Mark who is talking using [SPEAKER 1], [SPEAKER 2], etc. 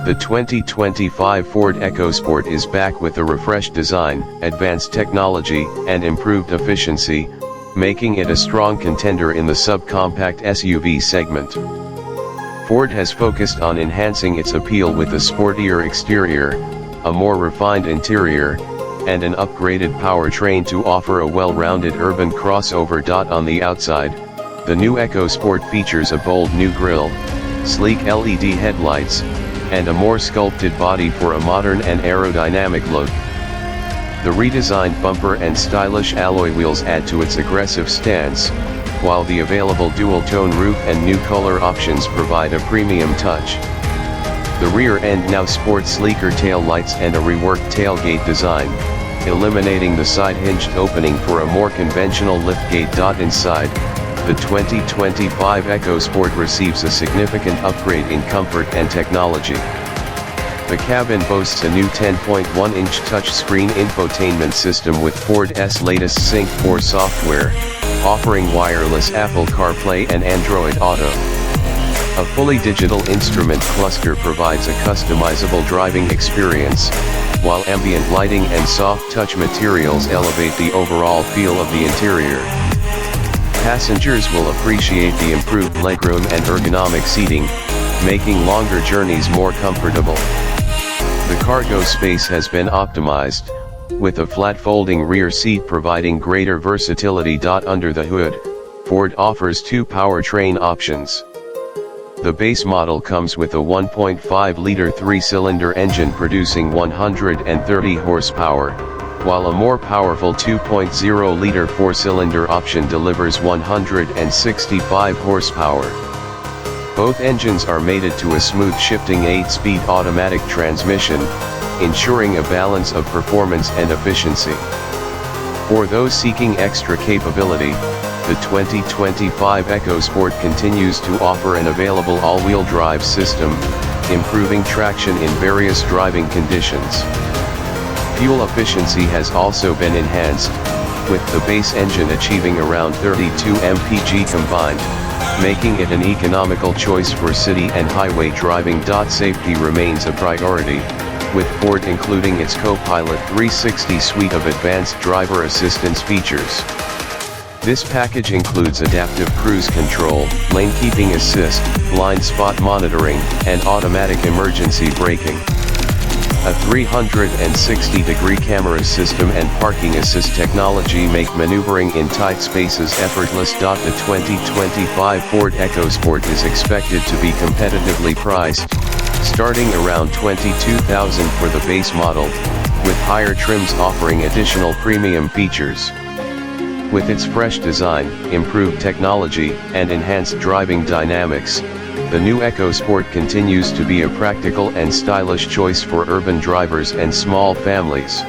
[SPEAKER 1] The 2025 Ford EcoSport is back with a refreshed design, advanced technology, and improved efficiency, making it a strong contender in the subcompact SUV segment. Ford has focused on enhancing its appeal with a sportier exterior, a more refined interior, and an upgraded powertrain to offer a well-rounded urban crossover. On the outside, the new EcoSport features a bold new grille, sleek LED headlights, and a more sculpted body for a modern and aerodynamic look. The redesigned bumper and stylish alloy wheels add to its aggressive stance, while the available dual-tone roof and new color options provide a premium touch. The rear end now sports sleeker tail lights and a reworked tailgate design, eliminating the side-hinged opening for a more conventional liftgate. Inside, the 2025 EcoSport receives a significant upgrade in comfort and technology. The cabin boasts a new 10.1-inch touchscreen infotainment system with Ford's latest Sync 4 software, offering wireless Apple CarPlay and Android Auto. A fully digital instrument cluster provides a customizable driving experience, while ambient lighting and soft touch materials elevate the overall feel of the interior. Passengers will appreciate the improved legroom and ergonomic seating, making longer journeys more comfortable. The cargo space has been optimized, with a flat folding rear seat providing greater versatility. Under the hood, Ford offers two powertrain options. The base model comes with a 1.5-liter three-cylinder engine producing 130 horsepower, while a more powerful 2.0-liter four-cylinder option delivers 165 horsepower. Both engines are mated to a smooth shifting 8-speed automatic transmission, ensuring a balance of performance and efficiency. For those seeking extra capability, the 2025 EcoSport continues to offer an available all-wheel drive system, improving traction in various driving conditions. Fuel efficiency has also been enhanced, with the base engine achieving around 32 mpg combined, making it an economical choice for city and highway driving. Safety remains a priority, with Ford including its Co-Pilot 360 suite of advanced driver assistance features. This package includes adaptive cruise control, lane keeping assist, blind spot monitoring, and automatic emergency braking. A 360-degree camera system and parking assist technology make maneuvering in tight spaces effortless. The 2025 Ford EcoSport is expected to be competitively priced, starting around $22,000 for the base model, with higher trims offering additional premium features. With its fresh design, improved technology, and enhanced driving dynamics, the new EcoSport continues to be a practical and stylish choice for urban drivers and small families.